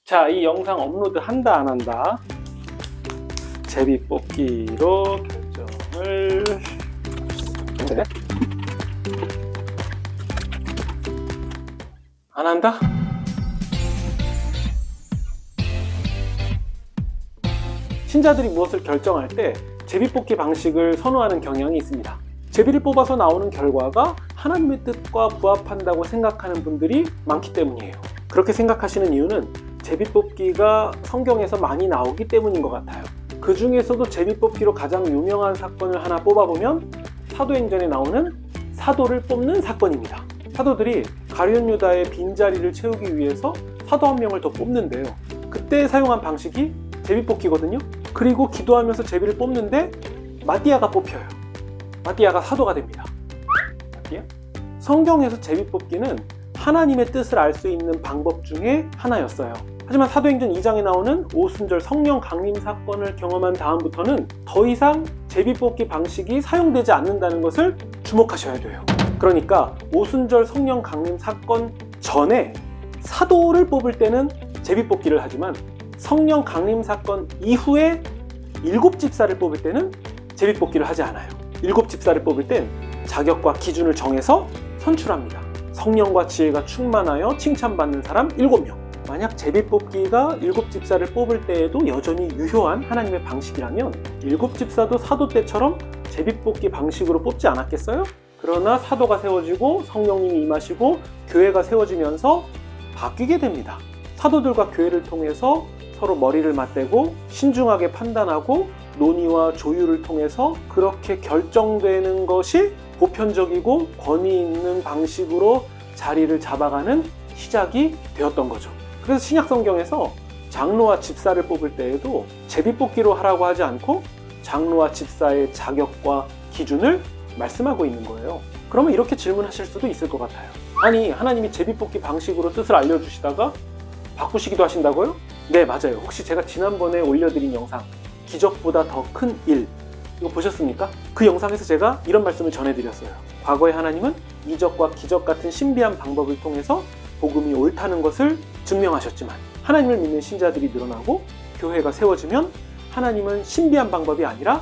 자, 이 영상 업로드 한다 안 한다? 제비뽑기로 결정을. 네? 안 한다? 신자들이 무엇을 결정할 때 제비뽑기 방식을 선호하는 경향이 있습니다. 제비를 뽑아서 나오는 결과가 하나님의 뜻과 부합한다고 생각하는 분들이 많기 때문이에요. 그렇게 생각하시는 이유는 제비뽑기가 성경에서 많이 나오기 때문인 것 같아요. 그 중에서도 제비뽑기로 가장 유명한 사건을 하나 뽑아보면 사도행전에 나오는 사도를 뽑는 사건입니다. 사도들이 가룟 유다의 빈자리를 채우기 위해서 사도 한 명을 더 뽑는데요. 그때 사용한 방식이 제비뽑기거든요. 그리고 기도하면서 제비를 뽑는데 마띠아가 뽑혀요. 마띠아가 사도가 됩니다. 마띠아? 성경에서 제비뽑기는 하나님의 뜻을 알 수 있는 방법 중에 하나였어요. 하지만 사도행전 2장에 나오는 오순절 성령 강림 사건을 경험한 다음부터는 더 이상 제비뽑기 방식이 사용되지 않는다는 것을 주목하셔야 돼요. 그러니까 오순절 성령 강림 사건 전에 사도를 뽑을 때는 제비뽑기를 하지만 성령 강림 사건 이후에 7집사를 뽑을 때는 제비뽑기를 하지 않아요. 7집사를 뽑을 땐 자격과 기준을 정해서 선출합니다. 성령과 지혜가 충만하여 칭찬받는 사람 7명. 만약 제비뽑기가 7집사를 뽑을 때에도 여전히 유효한 하나님의 방식이라면 7집사도 사도 때처럼 제비뽑기 방식으로 뽑지 않았겠어요? 그러나 사도가 세워지고 성령님이 임하시고 교회가 세워지면서 바뀌게 됩니다. 사도들과 교회를 통해서 서로 머리를 맞대고 신중하게 판단하고 논의와 조율을 통해서 그렇게 결정되는 것이 보편적이고 권위 있는 방식으로 자리를 잡아가는 시작이 되었던 거죠. 그래서 신약 성경에서 장로와 집사를 뽑을 때에도 제비뽑기로 하라고 하지 않고 장로와 집사의 자격과 기준을 말씀하고 있는 거예요. 그러면 이렇게 질문하실 수도 있을 것 같아요. 아니, 하나님이 제비뽑기 방식으로 뜻을 알려주시다가 바꾸시기도 하신다고요? 네, 맞아요. 혹시 제가 지난번에 올려드린 영상 기적보다 더 큰 일, 이거 보셨습니까? 그 영상에서 제가 이런 말씀을 전해드렸어요. 과거에 하나님은 이적과 기적 같은 신비한 방법을 통해서 복음이 옳다는 것을 증명하셨지만 하나님을 믿는 신자들이 늘어나고 교회가 세워지면 하나님은 신비한 방법이 아니라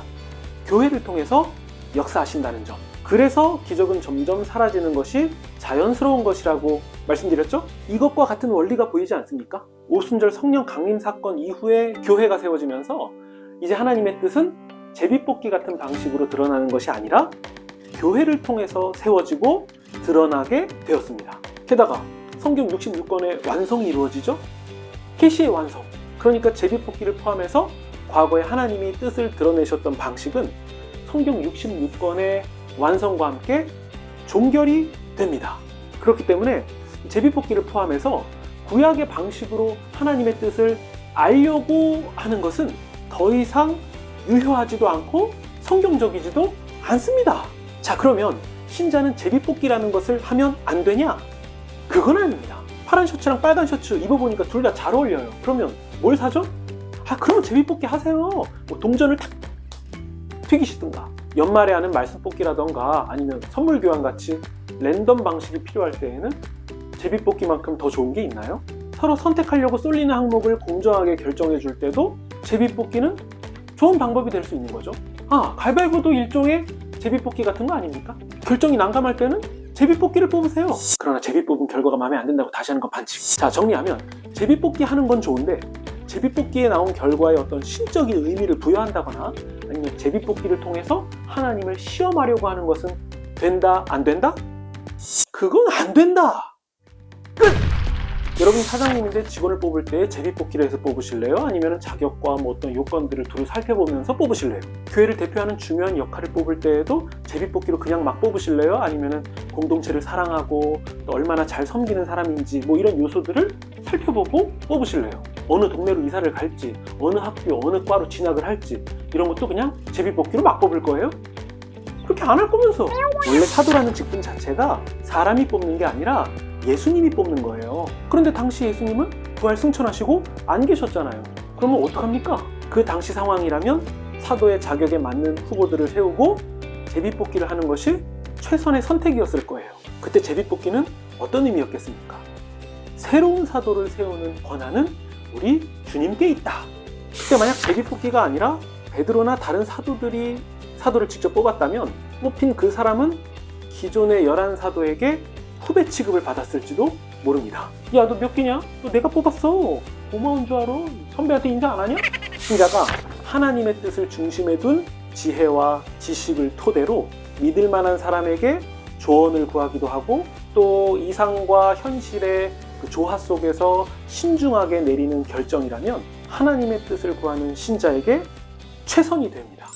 교회를 통해서 역사하신다는 점. 그래서 기적은 점점 사라지는 것이 자연스러운 것이라고 말씀드렸죠? 이것과 같은 원리가 보이지 않습니까? 오순절 성령 강림 사건 이후에 교회가 세워지면서 이제 하나님의 뜻은 제비뽑기 같은 방식으로 드러나는 것이 아니라 교회를 통해서 세워지고 드러나게 되었습니다. 게다가 성경 66권의 완성이 이루어지죠? 계시의 완성. 그러니까 제비뽑기를 포함해서 과거에 하나님이 뜻을 드러내셨던 방식은 성경 66권의 완성과 함께 종결이 됩니다. 그렇기 때문에 제비뽑기를 포함해서 구약의 방식으로 하나님의 뜻을 알려고 하는 것은 더 이상 유효하지도 않고 성경적이지도 않습니다. 자, 그러면 신자는 제비뽑기라는 것을 하면 안 되냐? 그건 아닙니다. 파란 셔츠랑 빨간 셔츠 입어보니까 둘 다 잘 어울려요. 그러면 뭘 사죠? 그러면 제비뽑기 하세요. 뭐 동전을 탁 튀기시든가 연말에 하는 말씀 뽑기라던가 아니면 선물 교환 같이 랜덤 방식이 필요할 때에는 제비뽑기만큼 더 좋은 게 있나요? 서로 선택하려고 쏠리는 항목을 공정하게 결정해 줄 때도 제비뽑기는 좋은 방법이 될 수 있는 거죠. 가위바위보도 일종의 제비뽑기 같은 거 아닙니까? 결정이 난감할 때는 제비뽑기를 뽑으세요. 그러나 제비 뽑은 결과가 마음에 안 든다고 다시 하는 건 반칙. 자, 정리하면 제비뽑기 하는 건 좋은데 제비뽑기에 나온 결과에 어떤 신적인 의미를 부여한다거나 아니면 제비뽑기를 통해서 하나님을 시험하려고 하는 것은 된다, 안 된다? 그건 안 된다! 끝! 여러분 사장님인데 직원을 뽑을 때 제비뽑기를 해서 뽑으실래요? 아니면 자격과 어떤 요건들을 두루 살펴보면서 뽑으실래요? 교회를 대표하는 중요한 역할을 뽑을 때에도 제비뽑기로 그냥 막 뽑으실래요? 아니면 공동체를 사랑하고 또 얼마나 잘 섬기는 사람인지 이런 요소들을 살펴보고 뽑으실래요? 어느 동네로 이사를 갈지, 어느 학교, 어느 과로 진학을 할지 이런 것도 그냥 제비뽑기로 막 뽑을 거예요? 그렇게 안 할 거면서. 원래 사도라는 직분 자체가 사람이 뽑는 게 아니라 예수님이 뽑는 거예요. 그런데 당시 예수님은 부활 승천하시고 안 계셨잖아요. 그러면 어떡합니까? 그 당시 상황이라면 사도의 자격에 맞는 후보들을 세우고 제비뽑기를 하는 것이 최선의 선택이었을 거예요. 그때 제비뽑기는 어떤 의미였겠습니까? 새로운 사도를 세우는 권한은 우리 주님께 있다. 그때 만약 제비뽑기가 아니라 베드로나 다른 사도들이 사도를 직접 뽑았다면 뽑힌 그 사람은 기존의 11사도에게 후배 취급을 받았을지도 모릅니다. 야, 너 몇 개냐? 너 내가 뽑았어. 고마운 줄 알아. 선배한테 인사 안 하냐? 신자가 하나님의 뜻을 중심에 둔 지혜와 지식을 토대로 믿을 만한 사람에게 조언을 구하기도 하고, 또 이상과 현실의 그 조화 속에서 신중하게 내리는 결정이라면 하나님의 뜻을 구하는 신자에게 최선이 됩니다.